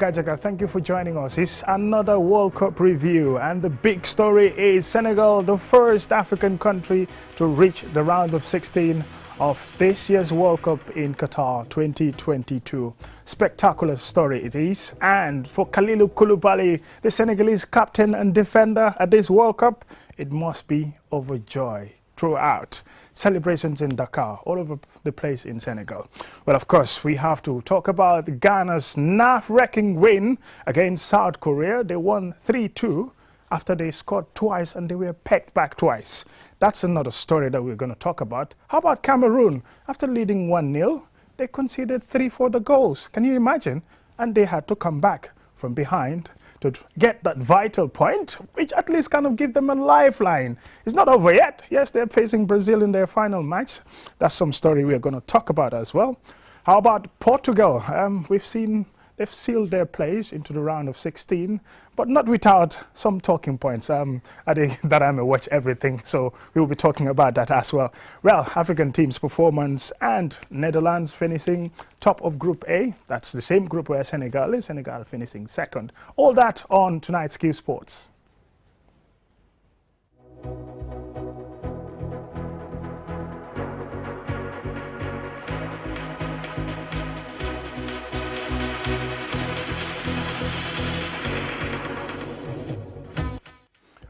Gajaga, thank you for joining us. It's another World Cup review, and the big story is Senegal, the first African country to reach the round of 16 of this year's World Cup in Qatar 2022. Spectacular story it is, and for Kalilou Koulibaly, the Senegalese captain and defender at this World Cup, it must be overjoyed throughout. Celebrations in Dakar, all over the place in Senegal. Well, of course, we have to talk about Ghana's nerve-wracking win against South Korea. They won 3-2 after they scored twice and they were pegged back twice. That's another story that we're going to talk about. How about Cameroon? After leading 1-0, they conceded 3 further goals. Can you imagine? And they had to come back from behind to get that vital point, which at least kind of give them a lifeline. It's not over yet. Yes, they're facing Brazil in their final match. That's some story we're going to talk about as well. How about Portugal? We've seen they've sealed their place into the round of 16, but not without some talking points. I think that I may watch everything, so we'll be talking about that as well. Well, African team's performance and Netherlands finishing top of Group A. That's the same group where Senegal is. Senegal finishing second. All that on tonight's Qsports.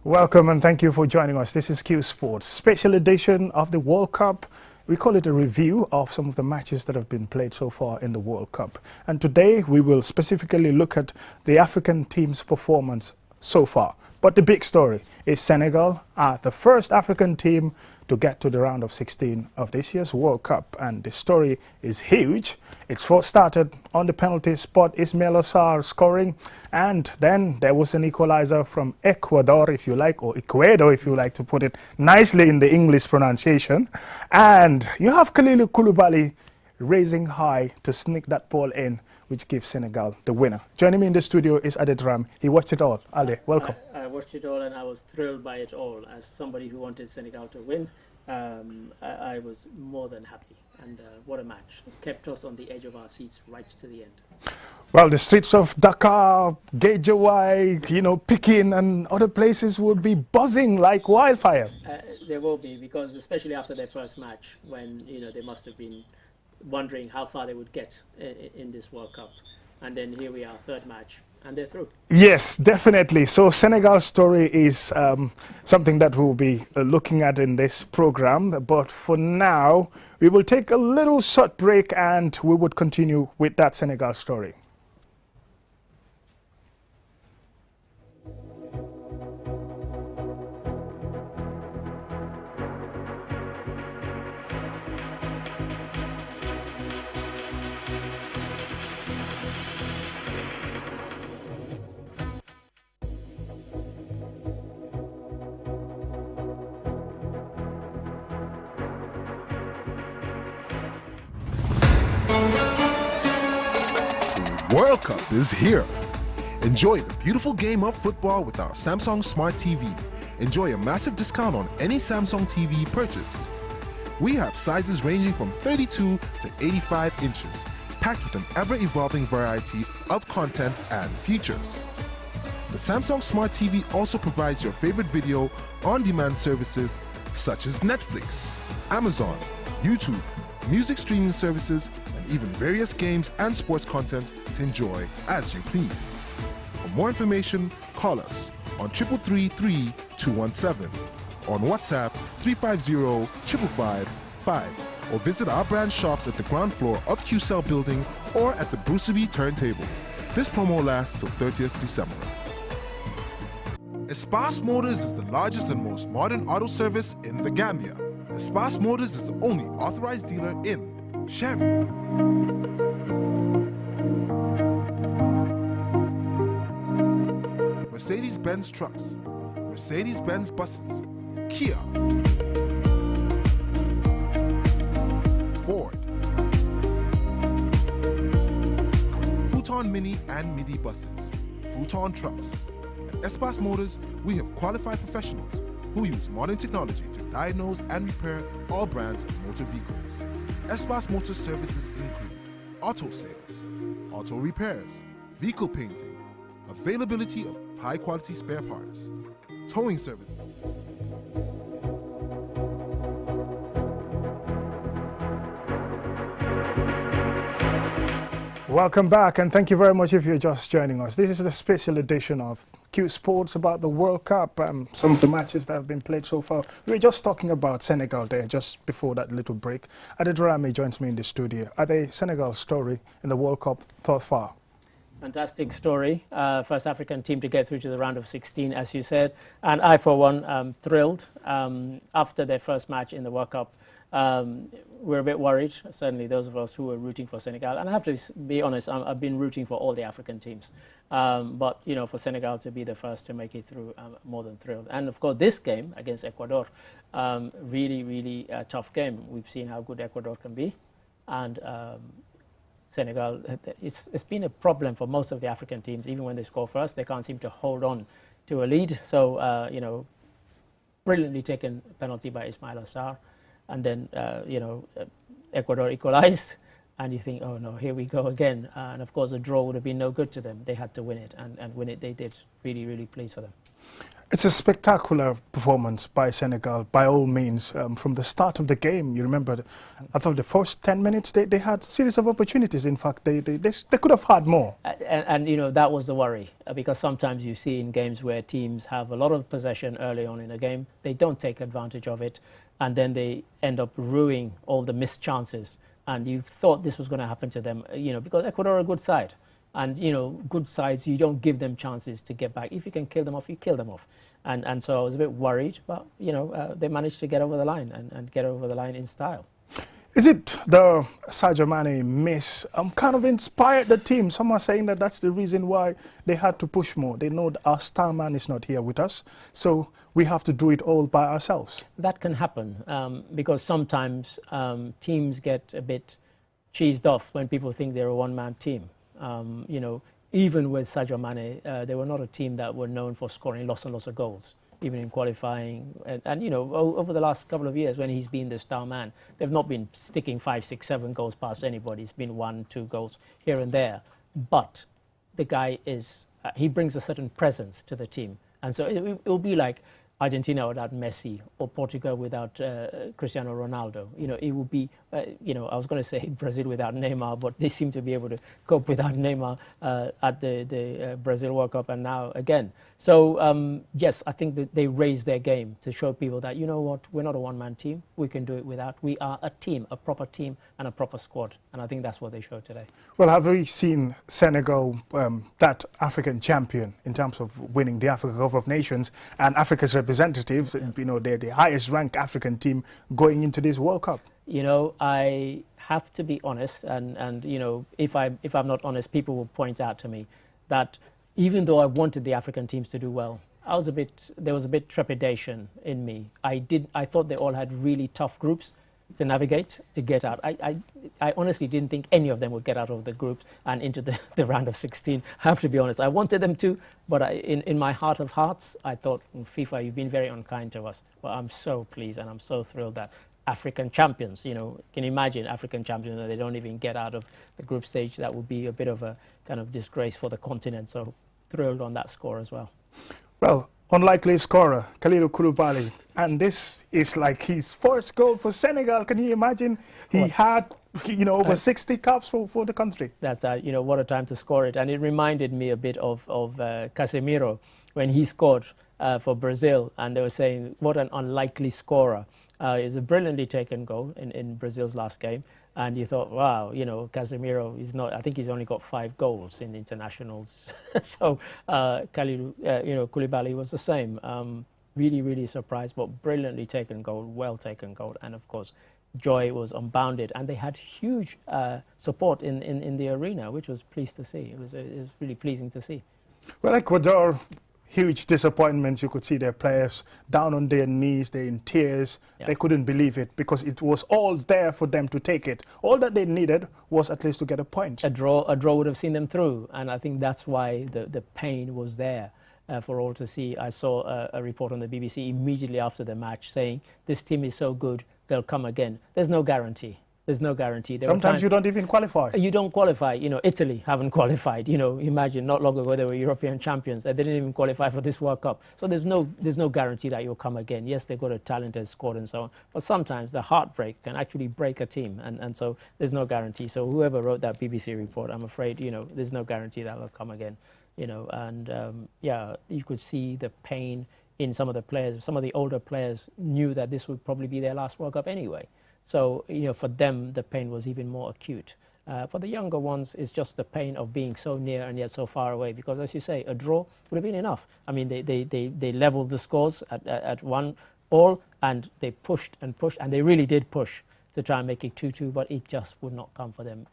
Welcome and thank you for joining us. This is Qsports, special edition of the World Cup. We call it a review of some of the matches that have been played so far in the World Cup. And today we will specifically look at the African team's performance so far. But the big story is Senegal are the first African team to get to the round of 16 of this year's World Cup. And the story is huge. It's first started on the penalty spot, Ismail Assar scoring. And then there was an equalizer from Ecuador, if you like, or Ecuador, if you like to put it nicely in the English pronunciation. And you have Kalilou Koulibaly raising high to sneak that ball in, which gives Senegal the winner. Joining me in the studio is Adedram. He watched it all. Ale, welcome. I watched it all and I was thrilled by it all. As somebody who wanted Senegal to win, I was more than happy. And what a match. It kept us on the edge of our seats right to the end. Well, the streets of Dakar, Guédiawaye, Pekin and other places would be buzzing like wildfire. There will be, because especially after their first match, when they must have been wondering how far they would get in this World Cup. And then here we are, third match, and they're through. Yes, definitely. So Senegal's story is something that we'll be looking at in this program. But for now, we will take a little short break and we would continue with that Senegal story. World Cup is here. Enjoy the beautiful game of football with our Samsung Smart TV. Enjoy a massive discount on any Samsung TV purchased. We have sizes ranging from 32 to 85 inches, packed with an ever-evolving variety of content and features. The Samsung Smart TV also provides your favorite video on-demand services such as Netflix, Amazon, YouTube, music streaming services, and even various games and sports content to enjoy as you please. For more information, call us on 333 217, on WhatsApp 350-555, or visit our brand shops at the ground floor of QCell building or at the Bruceby turntable. This promo lasts till 30th December. Espace Motors is the largest and most modern auto service in the Gambia. Espace Motors is the only authorized dealer in Sherry, Mercedes-Benz trucks, Mercedes-Benz buses, Kia, Ford, Futon Mini and Midi buses, Futon trucks. At Espace Motors, we have qualified professionals who use modern technology to diagnose and repair all brands of motor vehicles. Espace Motor services include auto sales, auto repairs, vehicle painting, availability of high-quality spare parts, towing service. Welcome back, and thank you very much if you're just joining us. This is a special edition of Qsports about the World Cup, some of the matches that have been played so far. We were just talking about Senegal there just before that little break. Adedrame joins me in the studio. Are the Senegal story in the World Cup thus far? Fantastic story. First African team to get through to the round of 16, as you said. And I, for one, am thrilled. After their first match in the World Cup, we're a bit worried, certainly those of us who were rooting for Senegal. And I have to be honest, I've been rooting for all the African teams. But, you know, for Senegal to be the first to make it through, I'm more than thrilled. And, of course, this game against Ecuador, really, really tough game. We've seen how good Ecuador can be. And Senegal, it's been a problem for most of the African teams. Even when they score first, they can't seem to hold on to a lead. So, you know, brilliantly taken penalty by Ismail Assar. And then, you know, Ecuador equalized, and you think, oh no, here we go again. And of course, a draw would have been no good to them. They had to win it, and win it they did. Really, really pleased for them. It's a spectacular performance by Senegal, by all means. From the start of the game, you remember, I thought the first 10 minutes, they had a series of opportunities. In fact, they could have had more. And, you know, that was the worry, because sometimes you see in games where teams have a lot of possession early on in a game, they don't take advantage of it, and then they end up ruining all the missed chances. And you thought this was going to happen to them, you know, because Ecuador are a good side. And, you know, good sides, you don't give them chances to get back. If you can kill them off, you kill them off. And so I was a bit worried, but, you know, they managed to get over the line and get over the line in style. Is it the Sadio Mane miss kind of inspired the team? Some are saying that that's the reason why they had to push more. They know that our star man is not here with us, so we have to do it all by ourselves. That can happen because sometimes teams get a bit cheesed off when people think they're a one-man team. You know, even with Sadio Mane, they were not a team that were known for scoring lots and lots of goals, even in qualifying. And you know, over the last couple of years when he's been the star man, they've not been sticking 5, 6, 7 goals past anybody. It's been 1, 2 goals here and there. But the guy is, he brings a certain presence to the team. And so it will be like Argentina without Messi or Portugal without Cristiano Ronaldo. You know, it would be, you know, I was going to say Brazil without Neymar, but they seem to be able to cope without Neymar at the Brazil World Cup and now again. So, yes, I think that they raised their game to show people that, you know what, we're not a one-man team. We can do it without. We are a team, a proper team and a proper squad. And I think that's what they showed today. Well, have we seen Senegal, that African champion in terms of winning the Africa Cup of Nations and Africa's representatives, you know, they're the highest ranked African team going into this World Cup? You know, I have to be honest, and you know, if I'm not honest, people will point out to me that even though I wanted the African teams to do well, there was a bit trepidation in me. I thought they all had really tough groups to navigate, to get out. I honestly didn't think any of them would get out of the groups and into the round of 16. I have to be honest. I wanted them to, but in my heart of hearts, I thought, FIFA, you've been very unkind to us. Well, I'm so pleased and I'm so thrilled that African champions, you know, can you imagine African champions and they don't even get out of the group stage? That would be a bit of a kind of disgrace for the continent. So thrilled on that score as well. Well, unlikely scorer, Kalidou Koulibaly, and this is like his first goal for Senegal. Can you imagine? He had, you know, over 60 caps for the country. That's, you know, what a time to score it. And it reminded me a bit of Casemiro when he scored for Brazil, and they were saying, what an unlikely scorer. It was a brilliantly taken goal in Brazil's last game. And you thought, wow, you know, Casemiro is not, I think he's only got 5 goals in internationals. So Kalidou, you know, Koulibaly was the same. Really, really surprised, but brilliantly taken goal, well taken goal. And of course, joy was unbounded. And they had huge support in the arena, which was pleased to see. It was really pleasing to see. Well, Ecuador, huge disappointment. You could see their players down on their knees, they're in tears. Yeah. They couldn't believe it because it was all there for them to take it. All that they needed was at least to get a point. A draw would have seen them through, and I think that's why the pain was there for all to see. I saw a report on the BBC immediately after the match saying, this team is so good, they'll come again. There's no guarantee. There's no guarantee. There were Sometimes times you don't even qualify. you don't qualify. You know, Italy haven't qualified. You know, imagine not long ago they were European champions. They didn't even qualify for this World Cup. So there's no guarantee that you'll come again. Yes, they've got a talented squad and so on. But sometimes the heartbreak can actually break a team. And so there's no guarantee. So whoever wrote that BBC report, I'm afraid, you know, there's no guarantee that will come again. You know, and yeah, you could see the pain in some of the players. Some of the older players knew that this would probably be their last World Cup anyway. So, you know, for them, the pain was even more acute. For the younger ones, it's just the pain of being so near and yet so far away. Because, as you say, a draw would have been enough. I mean, they leveled the scores at 1-1, and they pushed, and they really did push to try and make it 2-2, but it just would not come for them.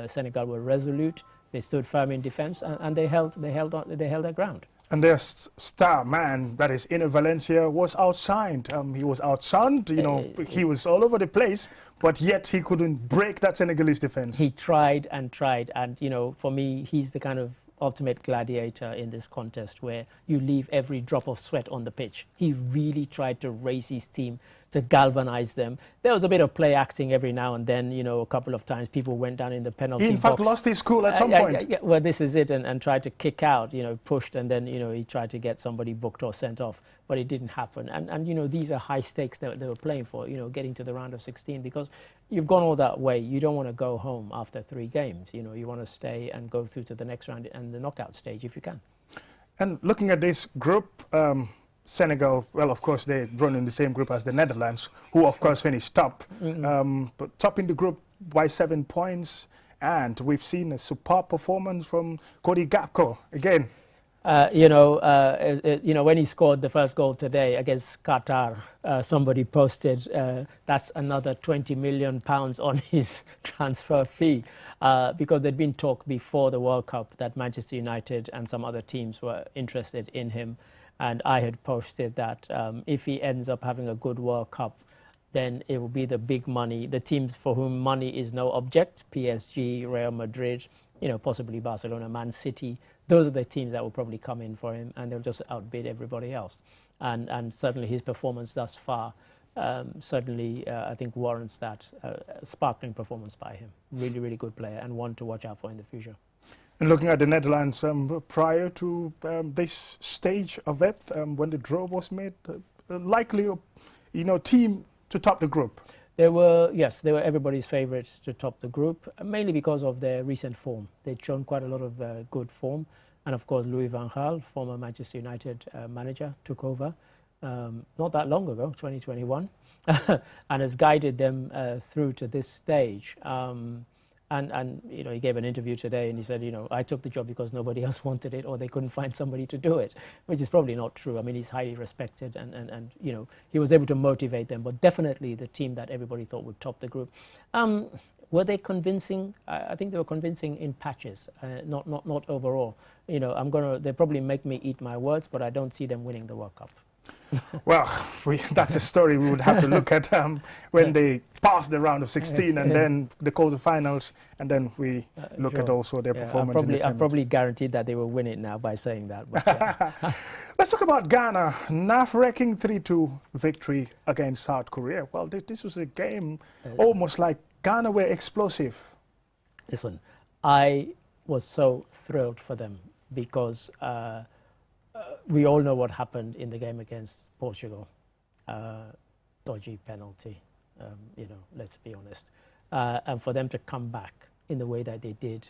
Senegal were resolute. They stood firm in defence, and they held their ground. And their star man, that is Ine Valencia, was outshined. He was outsunned, you know, he was all over the place, but yet he couldn't break that Senegalese defence. He tried, and, you know, for me, he's the kind of ultimate gladiator in this contest where you leave every drop of sweat on the pitch. He really tried to raise his team, to galvanize them. There was a bit of play acting every now and then, you know, a couple of times people went down in the penalty box. He in fact lost his cool at some point. Well, this is it, and tried to kick out, you know, pushed, and then, you know, he tried to get somebody booked or sent off, but it didn't happen. And you know, these are high stakes that they were playing for, you know, getting to the round of 16, because you've gone all that way. You don't want to go home after 3 games. You know, you want to stay and go through to the next round and the knockout stage if you can. And looking at this group, Senegal, well, of course, they run in the same group as the Netherlands, who, of course, finished top. But top in the group by 7 points. And we've seen a superb performance from Cody Gakpo again. You know, when he scored the first goal today against Qatar, somebody posted that's another £20 million on his transfer fee, because there'd been talk before the World Cup that Manchester United and some other teams were interested in him. And I had posted that if he ends up having a good World Cup, then it will be the big money, the teams for whom money is no object, PSG, Real Madrid, you know, possibly Barcelona, Man City. Those are the teams that will probably come in for him, and they'll just outbid everybody else. And certainly his performance thus far, I think warrants that sparkling performance by him. Really, really good player, and one to watch out for in the future. And looking at the Netherlands, prior to this stage of it, when the draw was made, likely, you know, team to top the group. They were everybody's favourites to top the group, mainly because of their recent form. They'd shown quite a lot of good form. And of course, Louis van Gaal, former Manchester United manager, took over not that long ago, 2021, and has guided them through to this stage. And you know, he gave an interview today and he said, you know, I took the job because nobody else wanted it or they couldn't find somebody to do it, which is probably not true. I mean, he's highly respected and you know, he was able to motivate them, but definitely the team that everybody thought would top the group. Were they convincing? I think they were convincing in patches, not overall. You know, they'll probably make me eat my words, but I don't see them winning the World Cup. Well, that's a story we would have to look at when they pass the round of 16 and then the quarterfinals, and then we look at also their performance. I'm probably guaranteed that they will win it now by saying that. But, let's talk about Ghana. Nerve-wracking 3-2 victory against South Korea. Well, this was a game almost like Ghana were explosive. Listen, I was so thrilled for them because we all know what happened in the game against Portugal. Dodgy penalty, you know, let's be honest. And for them to come back in the way that they did,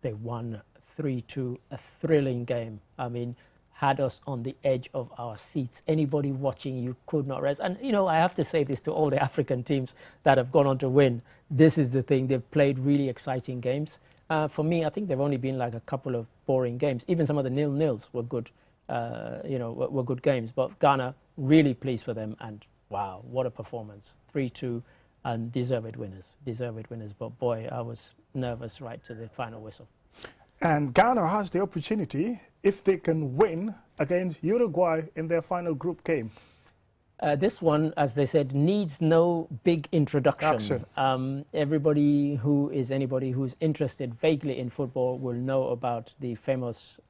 they won 3-2, a thrilling game. I mean, had us on the edge of our seats. Anybody watching, you could not rest. And, you know, I have to say this to all the African teams that have gone on to win. This is the thing. They've played really exciting games. For me, I think they've only been like a couple of boring games. Even some of the 0-0s were good. You know, were good games, but Ghana, really pleased for them, and wow, what a performance. 3-2, and deserved winners, but boy, I was nervous right to the final whistle. And Ghana has the opportunity, if they can win, against Uruguay in their final group game. This one, as they said, needs no big introduction. Anybody who's interested vaguely in football will know about the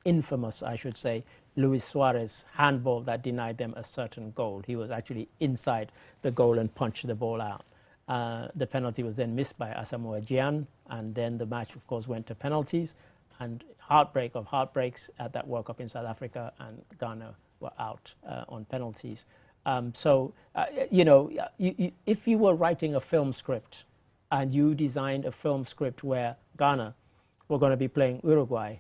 infamous, I should say, Luis Suarez handball that denied them a certain goal. He was actually inside the goal and punched the ball out. The penalty was then missed by Asamoah Gyan, and then the match, of course, went to penalties. And heartbreak of heartbreaks at that World Cup in South Africa, and Ghana were out on penalties. You know, if you were writing a film script and you designed a film script where Ghana were going to be playing Uruguay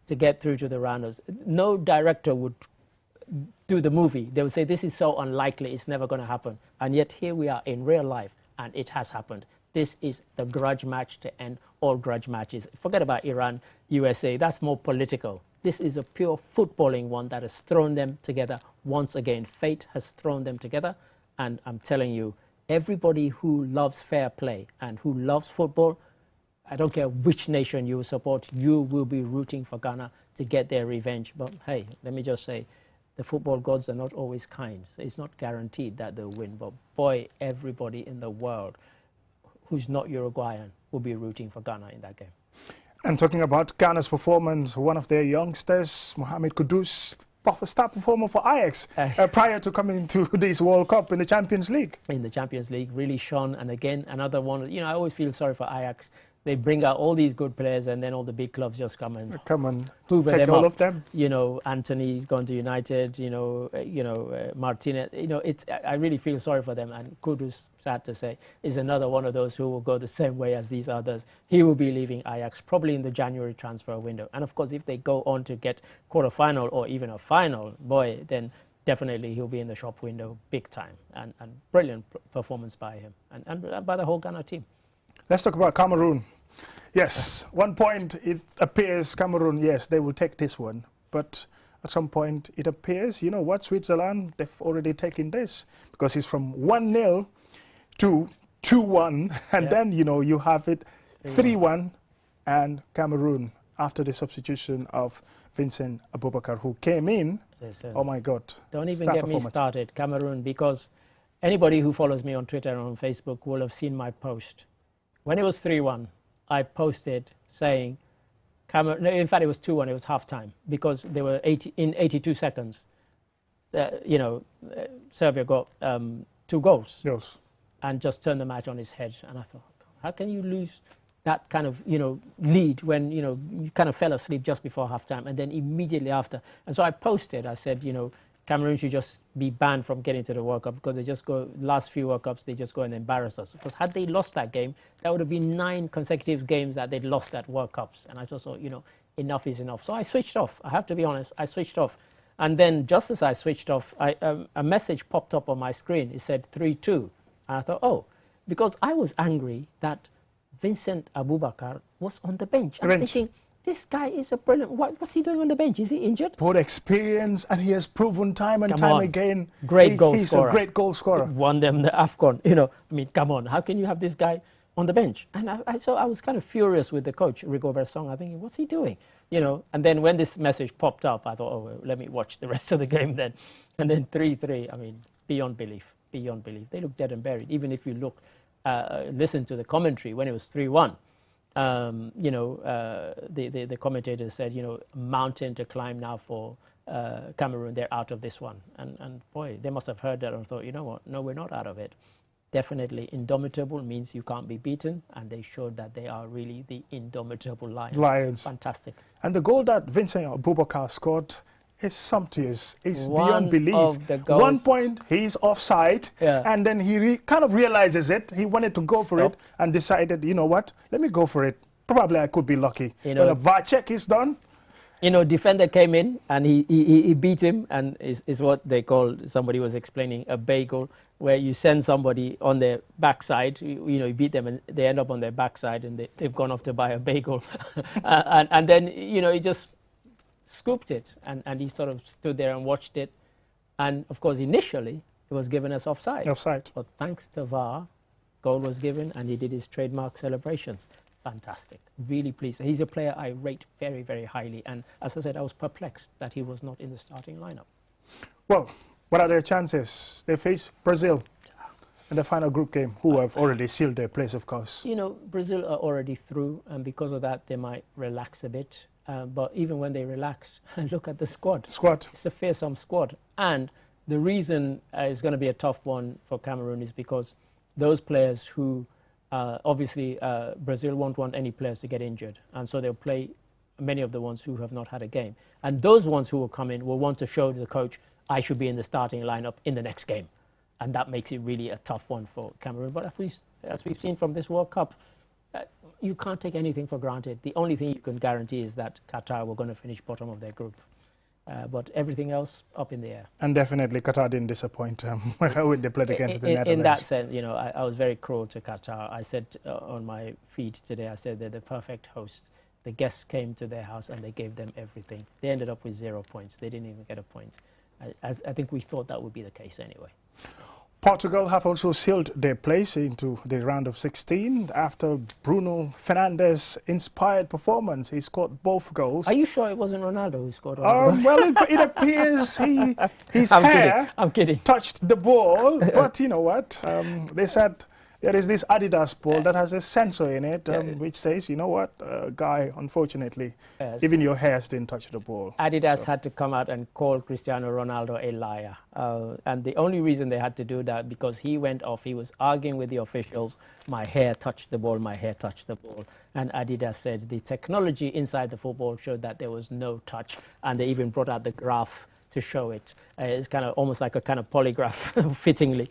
to get through to the rounders, no director would do the movie. They would say, this is so unlikely, it's never going to happen. And yet here we are in real life, and it has happened. This is the grudge match to end all grudge matches. Forget about Iran, USA, that's more political. This is a pure footballing one that has thrown them together once again. Fate has thrown them together, and I'm telling you, everybody who loves fair play and who loves football, I don't care which nation you support, you will be rooting for Ghana to get their revenge. But hey, let me just say, the football gods are not always kind. So it's not guaranteed that they'll win. But boy, everybody in the world who's not Uruguayan will be rooting for Ghana in that game. And talking about Ghana's performance, one of their youngsters, Mohamed Kudus, star performer for Ajax prior to coming to this World Cup in the Champions League. In the Champions League, really shone. And again, another one, you know, I always feel sorry for Ajax. They bring out all these good players, and then all the big clubs just come and hoover take them all up. of them. You know, Anthony's gone to United. You know, Martinez. You know, I really feel sorry for them. And Kudus, sad to say, is another one of those who will go the same way as these others. He will be leaving Ajax probably in the January transfer window. And of course, if they go on to get quarter-final or even a final, boy, then definitely he'll be in the shop window big time. And brilliant performance by him and by the whole Ghana team. Let's talk about Cameroon. Yes, 1 point it appears Cameroon, yes, they will take this one. But at some point it appears, you know what, Switzerland, they've already taken this. Because it's from 1-0 to 2-1. And then, you know, you have it 3-1 and Cameroon after the substitution of Vincent Aboubakar, who came in. Listen, oh my God. Don't even get me started, Cameroon, because anybody who follows me on Twitter and on Facebook will have seen my post. When it was 3-1, I posted saying, Cameroon, in fact, it was 2-1, it was half-time, because they were in 82 seconds. You know, Serbia got 2 goals. Yes. And just turned the match on its head. And I thought, how can you lose that kind of, you know, lead when, you know, you kind of fell asleep just before half-time and then immediately after. And so I posted, I said, you know, Cameroon should just be banned from getting to the World Cup because they just go, last few World Cups, they just go and embarrass us. Because had they lost that game, that would have been 9 consecutive games that they'd lost at World Cups. And I just thought, you know, enough is enough. So I switched off. I have to be honest, I switched off. And then just as I switched off, a message popped up on my screen. It said 3-2. And I thought, oh, because I was angry that Vincent Aboubakar was on the bench. I'm thinking, this guy is a brilliant. What's he doing on the bench? Is he injured? Both experience, and he has proven time and time again. Great goal He's scorer. a great goal scorer. Won them the AFCON. You know, I mean, come on. How can you have this guy on the bench? And so I was kind of furious with the coach, Rigobert Song. I think, what's he doing? You know. And then when this message popped up, I thought, oh, well, let me watch the rest of the game then. And then 3-3. I mean, beyond belief. Beyond belief. They look dead and buried. Even if you look, listen to the commentary when it was 3-1. You know, the commentator said, you know, mountain to climb now for Cameroon. They're out of this one. And boy, they must have heard that and thought, you know what? No, we're not out of it. Definitely indomitable means you can't be beaten. And they showed that they are really the indomitable Lions. Fantastic. And the goal that Vincent Aboubakar scored is sumptuous. It's beyond belief. 1 point, he's offside, and then he kind of realizes it. He wanted to go for it and decided, you know what, let me go for it. Probably I could be lucky. You know, when the VAR check is done. You know, defender came in and he beat him, and is what they call, somebody was explaining, a bagel, where you send somebody on their backside, you know, you beat them and they end up on their backside and they've gone off to buy a bagel. and then, you know, he just scooped it, and he sort of stood there and watched it, and of course initially it was given as offside. But thanks to VAR, goal was given and he did his trademark celebrations. Fantastic, really pleased. He's a player I rate very, very highly, and as I said, I was perplexed that he was not in the starting lineup. Well, what are their chances? They face Brazil in the final group game, who have already sealed their place, of course. You know, Brazil are already through, and because of that they might relax a bit. But even when they relax, look at the squad. It's a fearsome squad. And the reason it's going to be a tough one for Cameroon is because those players who obviously Brazil won't want any players to get injured, and so they'll play many of the ones who have not had a game. And those ones who will come in will want to show the coach, I should be in the starting lineup in the next game. And that makes it really a tough one for Cameroon. But as we've seen from this World Cup, you can't take anything for granted. The only thing you can guarantee is that Qatar were going to finish bottom of their group. But everything else up in the air. And definitely Qatar didn't disappoint when they played against the Netherlands. In that sense, you know, I was very cruel to Qatar. I said on my feed today, I said they're the perfect hosts. The guests came to their house and they gave them everything. They ended up with 0 points. They didn't even get a point. I think we thought that would be the case anyway. Portugal have also sealed their place into the round of 16 after Bruno Fernandes' inspired performance. He scored both goals. Are you sure it wasn't Ronaldo who scored all the goals? Well, it appears his hair touched the ball, but you know what? They said there is this Adidas ball that has a sensor in it, which says, you know what, guy, unfortunately, even your hairs didn't touch the ball. Adidas had to come out and call Cristiano Ronaldo a liar. And the only reason they had to do that, because he went off, he was arguing with the officials, my hair touched the ball, my hair touched the ball. And Adidas said the technology inside the football showed that there was no touch, and they even brought out the graph to show it. It's kind of almost like a kind of polygraph, fittingly,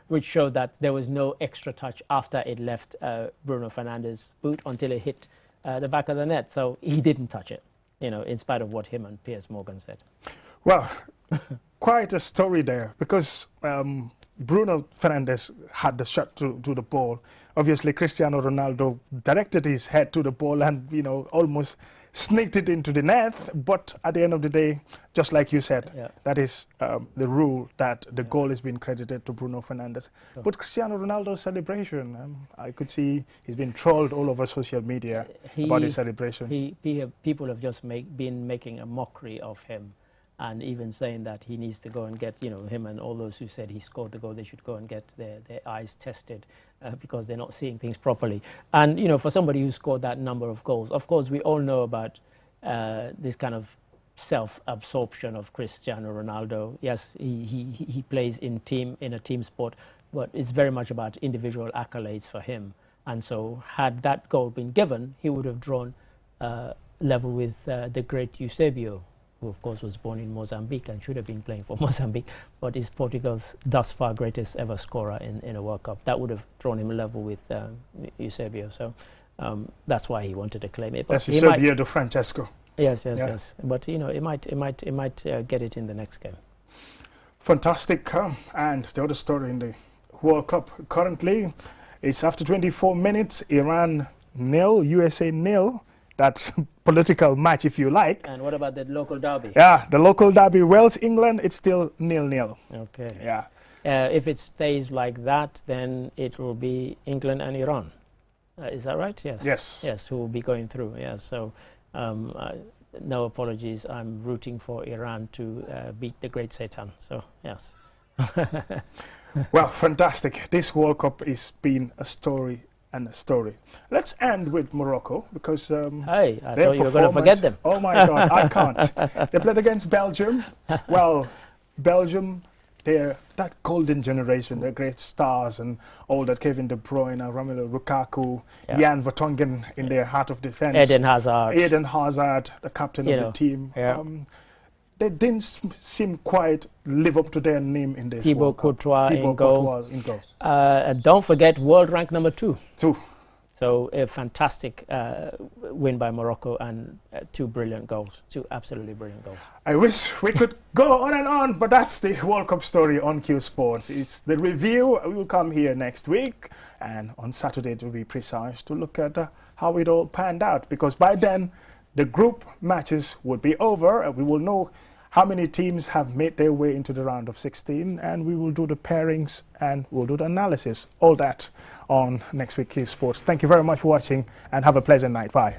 which showed that there was no extra touch after it left Bruno Fernandes' boot until it hit the back of the net. So he didn't touch it, you know, in spite of what him and Piers Morgan said. Well, quite a story there, because Bruno Fernandes had the shot to the ball. Obviously, Cristiano Ronaldo directed his head to the ball and, you know, almost sneaked it into the net. But at the end of the day, just like you said, that is the rule that the goal has been credited to Bruno Fernandes. Sure. But Cristiano Ronaldo's celebration, I could see he's been trolled all over social media about his celebration. People have just been making a mockery of him, and even saying that he needs to go and get, you know, him and all those who said he scored the goal, they should go and get their eyes tested because they're not seeing things properly. And, you know, for somebody who scored that number of goals, of course, we all know about this kind of self-absorption of Cristiano Ronaldo. Yes, he plays in a team sport, but it's very much about individual accolades for him. And so had that goal been given, he would have drawn level with the great Eusebio, who of course was born in Mozambique and should have been playing for Mozambique, but is Portugal's thus far greatest ever scorer in a World Cup. That would have drawn him level with Eusebio. So that's why he wanted to claim it. But that's Eusebio de Francesco. Yes. But you know, it might get it in the next game. Fantastic. And the other story in the World Cup currently, it's after 24 minutes, Iran 0, USA 0. That's political match, if you like. And what about the local derby? Yeah, the local derby, Wales, England, it's still 0-0. Okay. Yeah. If it stays like that, then it will be England and Iran. Is that right? Yes. Yes, who will be going through. Yes. So, no apologies. I'm rooting for Iran to beat the great Satan. So, yes. Well, fantastic. This World Cup has been a story. And a story. Let's end with Morocco, because hey, I thought you were going to forget them. Oh my God, I can't. They played against Belgium. Well, Belgium, they're that golden generation, they're great stars and all that. Kevin De Bruyne, Romelu Lukaku, Jan Vertonghen in their heart of defense. Eden Hazard, the captain of the team. Yeah. They didn't seem quite live up to their name in this Thibaut Courtois in goal. And don't forget world rank number 2. So a fantastic win by Morocco and 2 brilliant goals, 2 absolutely brilliant goals. I wish we could go on and on, but that's the World Cup story on Qsports. It's the review. We will come here next week, and on Saturday to be precise, to look at how it all panned out, because by then the group matches would be over, and we will know how many teams have made their way into the round of 16, and we will do the pairings and we'll do the analysis. All that on next week Qsports. Thank you very much for watching and have a pleasant night. Bye.